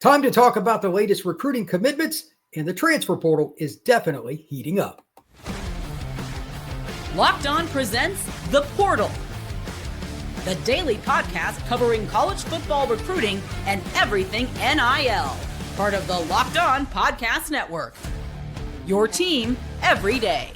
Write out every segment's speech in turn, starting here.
Time to talk about the latest recruiting commitments, and the transfer portal is definitely heating up. Locked On presents The Portal, the daily podcast covering college football recruiting and everything NIL. Part of the Locked On Podcast Network. Your team every day.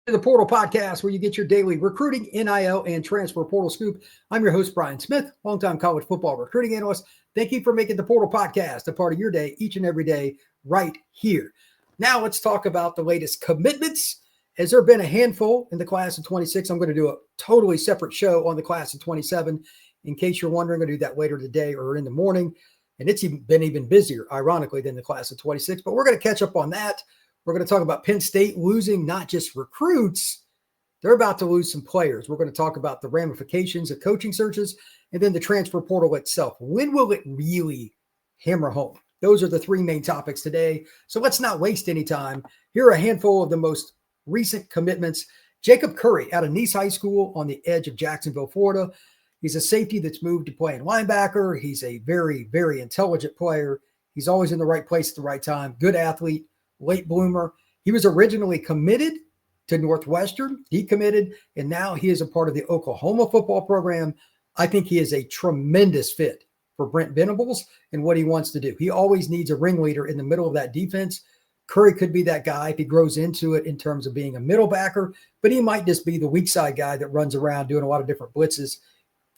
The Portal Podcast, where you get your daily recruiting, NIL, and transfer portal scoop. I'm your host, Brian Smith, longtime college football recruiting analyst. Thank you for making the Portal Podcast a part of your day each and every day right here. Now let's talk about the latest commitments. Has there been a handful in the class of 26? I'm going to do a totally separate show on the class of 27. In case you're wondering, I'm going to do that later today or in the morning. And it's been even busier, ironically, than the class of 26. But we're going to catch up on that. We're going to talk about Penn State losing not just recruits, they're about to lose some players. We're going to talk about the ramifications of coaching searches and then the transfer portal itself. When will it really hammer home? Those are the three main topics today. So let's not waste any time. Here are a handful of the most recent commitments. Jacob Curry out of Nice High School on the edge of Jacksonville, Florida. He's a safety that's moved to playing linebacker. He's a very, very intelligent player. He's always in the right place at the right time. Good athlete. Late bloomer. He was originally committed to Northwestern, decommitted, and now he is a part of the Oklahoma football program. I think he is a tremendous fit for Brent Venables and what he wants to do. He always needs a ringleader in the middle of that defense. Curry could be that guy if he grows into it in terms of being a middle backer, but he might just be the weak side guy that runs around doing a lot of different blitzes.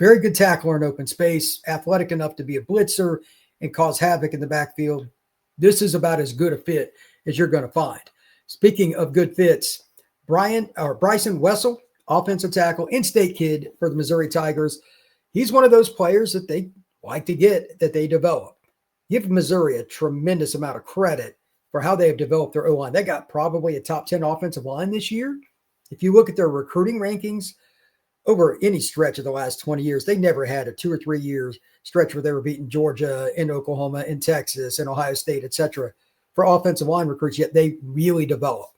Very good tackler in open space, athletic enough to be a blitzer and cause havoc in the backfield. This is about as good a fit as you're going to find. Speaking of good fits, Bryson Wessel, offensive tackle, in-state kid for the Missouri Tigers. He's one of those players that they like to get, that they develop. Give Missouri a tremendous amount of credit for how they have developed their O-line. They got probably a top 10 offensive line this year. If you look at their recruiting rankings over any stretch of the last 20 years, they never had a 2 or 3 years stretch where they were beating Georgia and Oklahoma and Texas and Ohio State, etc. for offensive line recruits, yet they really develop.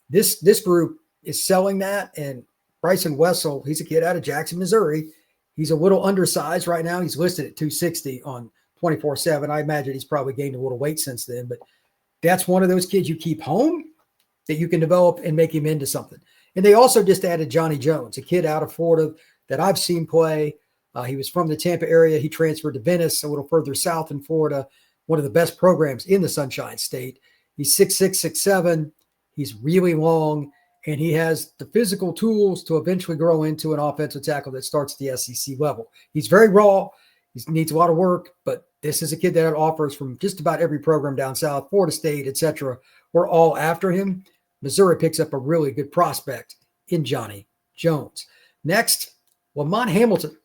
This group is selling that, and Bryson Wessel, he's a kid out of Jackson, Missouri. He's a little undersized right now. He's listed at 260 on 24/7. I imagine he's probably gained a little weight since then, but that's one of those kids you keep home that you can develop and make him into something. And they also just added Johnny Jones, a kid out of Florida that I've seen play. He was from the Tampa area. He transferred to Venice, a little further south in Florida, one of the best programs in the Sunshine State. He's 6'6", 6'7". He's really long, and he has the physical tools to eventually grow into an offensive tackle that starts at the SEC level. He's very raw. He needs a lot of work, but this is a kid that offers from just about every program down south, Florida State, etc. We're all after him. Missouri picks up a really good prospect in Johnny Jones. Next, Lamont Hamilton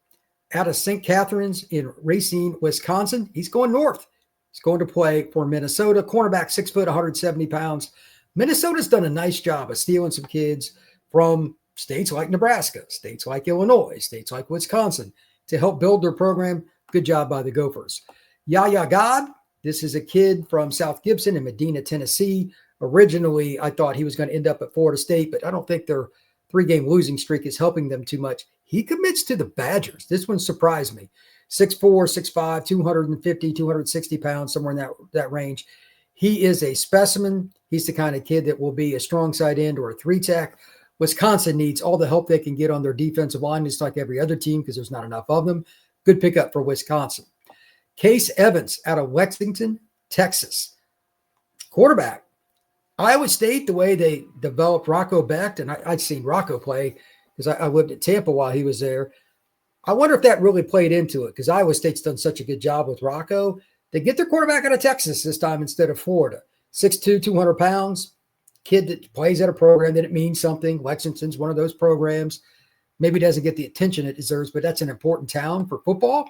out of St. Catharines in Racine, Wisconsin. He's going north. He's going to play for Minnesota. Cornerback, 6 foot, 170 pounds. Minnesota's done a nice job of stealing some kids from states like Nebraska, states like Illinois, states like Wisconsin to help build their program. Good job by the Gophers. Yahya God, this is a kid from South Gibson in Medina, Tennessee. Originally, I thought he was going to end up at Florida State, but I don't think their 3-game losing streak is helping them too much. He commits to the Badgers. This one surprised me. 6'4", 6'5", 250, 260 pounds, somewhere in that range. He is a specimen. He's the kind of kid that will be a strong side end or a 3-tech. Wisconsin needs all the help they can get on their defensive line, just like every other team, because there's not enough of them. Good pickup for Wisconsin. Case Evans out of Lexington, Texas. Quarterback. Iowa State, the way they developed Rocco Becht, and I'd seen Rocco play because I lived at Tampa while he was there. I wonder if that really played into it because Iowa State's done such a good job with Rocco. They get their quarterback out of Texas this time instead of Florida. 6'2", 200 pounds, kid that plays at a program that it means something. Lexington's one of those programs. Maybe doesn't get the attention it deserves, but that's an important town for football.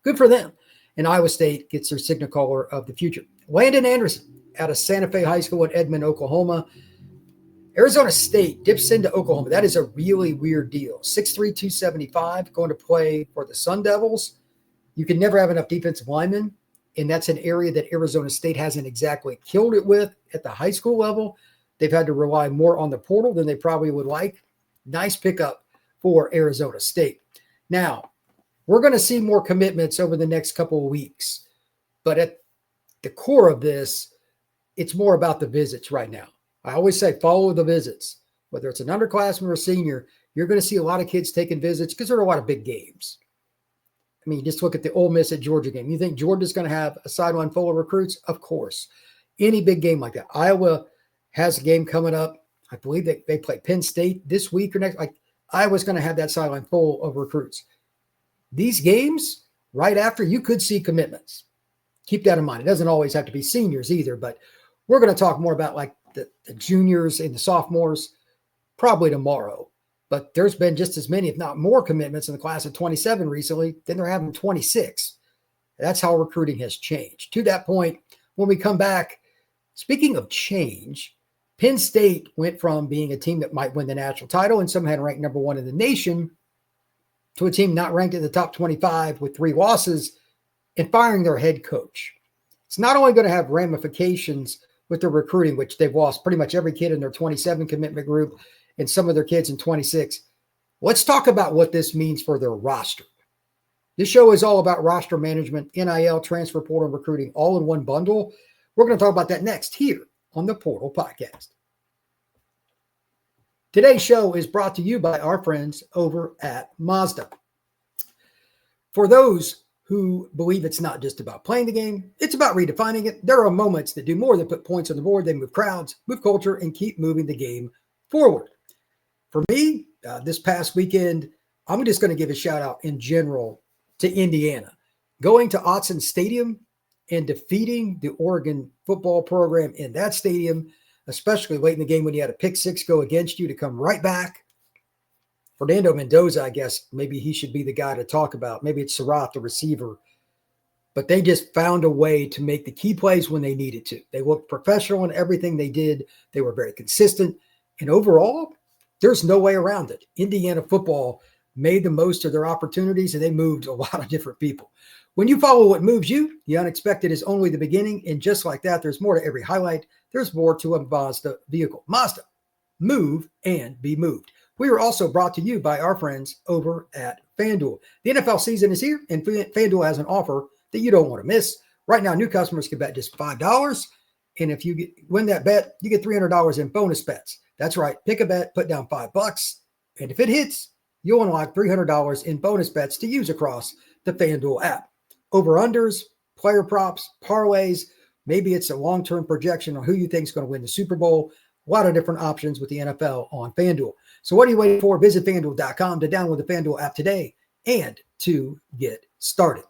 Good for them. And Iowa State gets their signal caller of the future. Landon Anderson out of Santa Fe High School in Edmond, Oklahoma. Arizona State dips into Oklahoma. That is a really weird deal. 6'3", 275, going to play for the Sun Devils. You can never have enough defensive linemen, and that's an area that Arizona State hasn't exactly killed it with at the high school level. They've had to rely more on the portal than they probably would like. Nice pickup for Arizona State. Now, We're going to see more commitments over the next couple of weeks. But at the core of this, it's more about the visits right now. I always say follow the visits. Whether it's an underclassman or a senior, you're going to see a lot of kids taking visits because there are a lot of big games. I mean, just look at the Ole Miss at Georgia game. You think Georgia's going to have a sideline full of recruits? Of course. Any big game like that. Iowa has a game coming up. I believe that they play Penn State this week or next. Like, Iowa's going to have that sideline full of recruits. These games, right after, you could see commitments. Keep that in mind. It doesn't always have to be seniors either, but we're going to talk more about like the juniors and the sophomores probably tomorrow. But there's been just as many, if not more, commitments in the class of 27 recently than they're having 26. That's how recruiting has changed. To that point, when we come back, speaking of change, Penn State went from being a team that might win the national title and some had ranked number 1 in the nation to a team not ranked in the top 25 with 3 losses and firing their head coach. It's not only going to have ramifications with their recruiting, which they've lost pretty much every kid in their 27 commitment group and some of their kids in 26. Let's talk about what this means for their roster. This show is all about roster management, NIL, transfer portal, and recruiting, all in one bundle. We're going to talk about that next here on the Portal Podcast. Today's show is brought to you by our friends over at Mazda. For those who believe it's not just about playing the game, it's about redefining it, there are moments that do more than put points on the board. They move crowds, move culture, and keep moving the game forward. For me, this past weekend, I'm just going to give a shout out in general to Indiana. Going to Autzen Stadium and defeating the Oregon football program in that stadium, especially late in the game when you had a pick 6 go against you to come right back. Fernando Mendoza, I guess, maybe he should be the guy to talk about. Maybe it's Surratt, the receiver. But they just found a way to make the key plays when they needed to. They looked professional in everything they did. They were very consistent. And overall, there's no way around it. Indiana football made the most of their opportunities, and they moved a lot of different people. When you follow what moves you, the unexpected is only the beginning. And just like that, there's more to every highlight. There's more to a Mazda vehicle. Mazda, move and be moved. We are also brought to you by our friends over at FanDuel. The NFL season is here, and FanDuel has an offer that you don't want to miss. Right now, new customers can bet just $5. And if you win that bet, you get $300 in bonus bets. That's right. Pick a bet, put down $5. And if it hits, you'll unlock $300 in bonus bets to use across the FanDuel app. Over-unders, player props, parlays. Maybe it's a long-term projection on who you think is going to win the Super Bowl. A lot of different options with the NFL on FanDuel. So what are you waiting for? Visit FanDuel.com to download the FanDuel app today and to get started.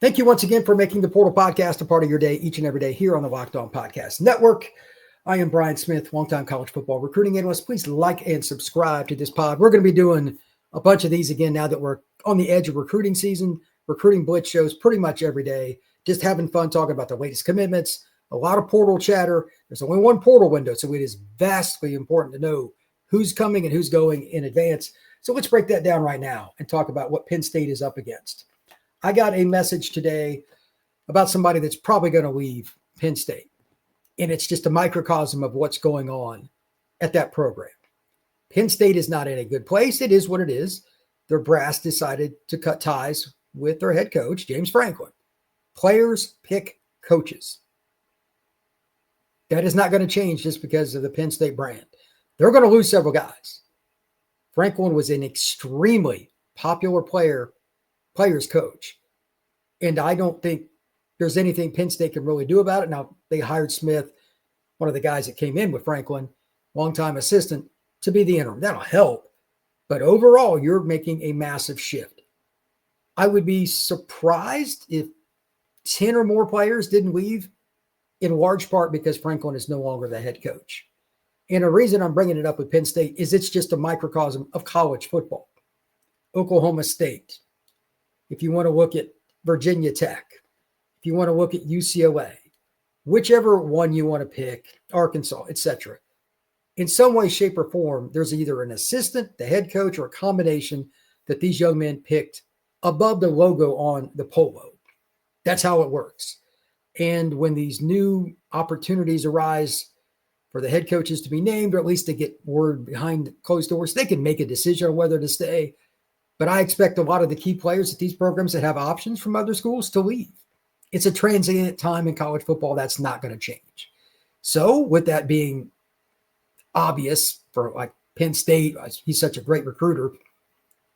Thank you once again for making the Portal Podcast a part of your day each and every day here on the Locked On Podcast Network. I am Brian Smith, longtime college football recruiting analyst. Please like and subscribe to this pod. We're going to be doing a bunch of these again now that we're on the edge of recruiting season, recruiting blitz shows pretty much every day, just having fun talking about the latest commitments, a lot of portal chatter. There's only one portal window, so it is vastly important to know who's coming and who's going in advance. So let's break that down right now and talk about what Penn State is up against. I got a message today about somebody that's probably going to leave Penn State, and it's just a microcosm of what's going on at that program. Penn State is not in a good place. It is what it is. Their brass decided to cut ties with their head coach, James Franklin. Players pick coaches. That is not going to change just because of the Penn State brand. They're going to lose several guys. Franklin was an extremely popular players coach. And I don't think there's anything Penn State can really do about it. Now, they hired Smith, one of the guys that came in with Franklin, longtime assistant, to be the interim. That'll help. But overall, you're making a massive shift. I would be surprised if 10 or more players didn't leave, in large part because Franklin is no longer the head coach. And the reason I'm bringing it up with Penn State is it's just a microcosm of college football. Oklahoma State. If you want to look at Virginia Tech, if you want to look at UCLA, whichever one you want to pick, Arkansas, etc. In some way, shape, or form, there's either an assistant, the head coach, or a combination that these young men picked above the logo on the polo. That's how it works. And when these new opportunities arise, for the head coaches to be named, or at least to get word behind closed doors. They can make a decision on whether to stay. But I expect a lot of the key players at these programs that have options from other schools to leave. It's a transient time in college football. That's not going to change. So with that being obvious for like Penn State, he's such a great recruiter.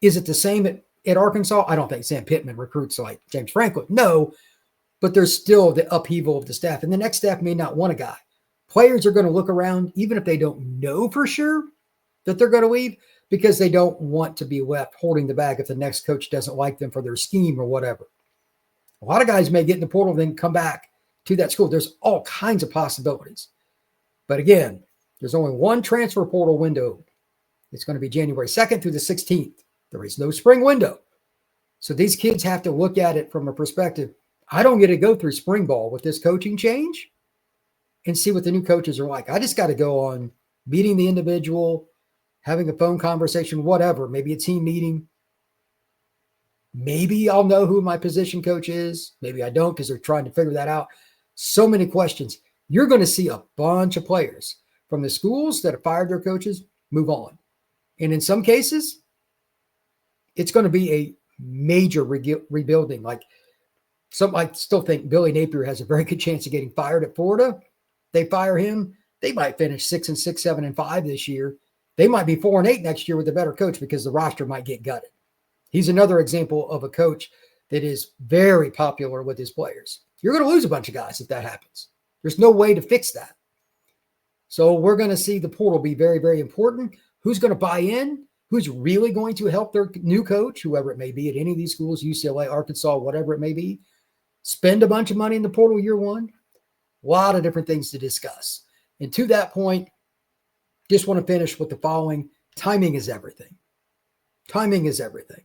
Is it the same at Arkansas? I don't think Sam Pittman recruits like James Franklin. No, but there's still the upheaval of the staff. And the next staff may not want a guy. Players are going to look around, even if they don't know for sure that they're going to leave, because they don't want to be left holding the bag if the next coach doesn't like them for their scheme or whatever. A lot of guys may get in the portal and then come back to that school. There's all kinds of possibilities. But again, there's only one transfer portal window. It's going to be January 2nd through the 16th. There is no spring window. So these kids have to look at it from a perspective. I don't get to go through spring ball with this coaching change and see what the new coaches are like. I just got to go on meeting the individual, having a phone conversation, whatever, maybe a team meeting. Maybe I'll know who my position coach is. Maybe I don't because they're trying to figure that out. So many questions. You're going to see a bunch of players from the schools that have fired their coaches move on. And in some cases, it's going to be a major rebuilding. I still think Billy Napier has a very good chance of getting fired at Florida. They fire him, they might finish 6-6, 7-5 this year. They might be 4-8 next year with a better coach because the roster might get gutted. He's another example of a coach that is very popular with his players. You're going to lose a bunch of guys if that happens. There's no way to fix that. So we're going to see the portal be very, very important. Who's going to buy in? Who's really going to help their new coach, whoever it may be at any of these schools, UCLA, Arkansas, whatever it may be, spend a bunch of money in the portal year one? A lot of different things to discuss. And to that point, just want to finish with the following. Timing is everything. Timing is everything.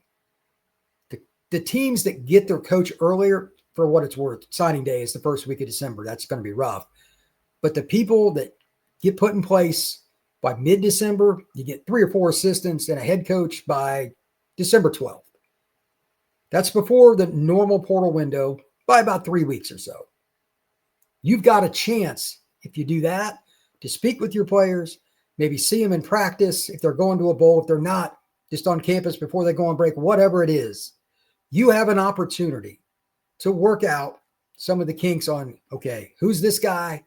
The teams that get their coach earlier, for what it's worth, signing day is the first week of December. That's going to be rough. But the people that get put in place by mid-December, you get 3 or 4 assistants and a head coach by December 12th. That's before the normal portal window by about 3 weeks or so. You've got a chance, if you do that, to speak with your players, maybe see them in practice if they're going to a bowl, if they're not, just on campus before they go on break, whatever it is. You have an opportunity to work out some of the kinks on, okay, who's this guy?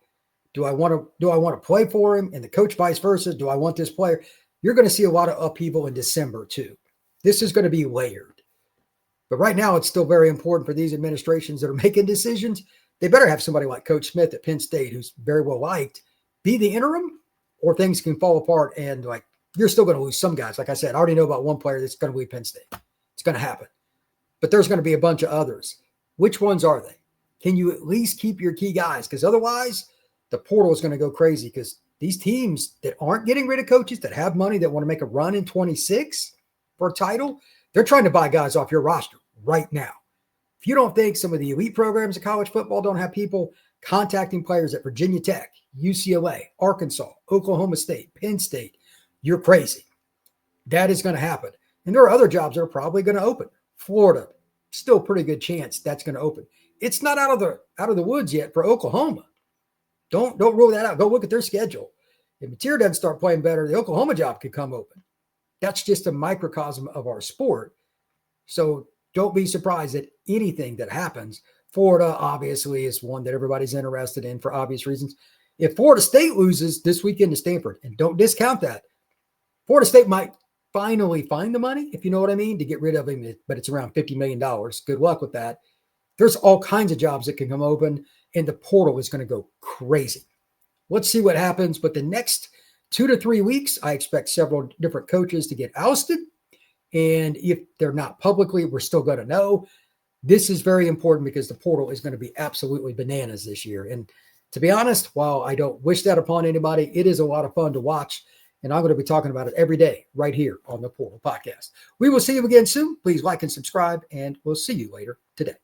Do I want to play for him? And the coach vice versa. Do I want this player? You're going to see a lot of upheaval in December too. This is going to be layered. But right now it's still very important for these administrations that are making decisions. They better have somebody like Coach Smith at Penn State, who's very well liked, be the interim, or things can fall apart. And you're still going to lose some guys. Like I said, I already know about one player that's going to leave Penn State. It's going to happen. But there's going to be a bunch of others. Which ones are they? Can you at least keep your key guys? Because otherwise, the portal is going to go crazy because these teams that aren't getting rid of coaches, that have money, that want to make a run in 26 for a title, they're trying to buy guys off your roster right now. If you don't think some of the elite programs of college football don't have people contacting players at Virginia Tech, UCLA, Arkansas, Oklahoma State, Penn State, you're crazy. That is going to happen. And there are other jobs that are probably going to open. Florida, still pretty good chance that's going to open. It's not out of the woods yet for Oklahoma. Don't rule that out. Go look at their schedule. If Mateer doesn't start playing better, the Oklahoma job could come open. That's just a microcosm of our sport. So don't be surprised at anything that happens. Florida obviously is one that everybody's interested in for obvious reasons. If Florida State loses this weekend to Stanford, and don't discount that, Florida State might finally find the money, if you know what I mean, to get rid of him, but it's around $50 million. Good luck with that. There's all kinds of jobs that can come open, and the portal is going to go crazy. Let's see what happens. But the next 2 to 3 weeks, I expect several different coaches to get ousted. And if they're not publicly, we're still going to know. This is very important because the portal is going to be absolutely bananas this year. And to be honest, while I don't wish that upon anybody, it is a lot of fun to watch. And I'm going to be talking about it every day right here on the Portal Podcast. We will see you again soon. Please like and subscribe, and we'll see you later today.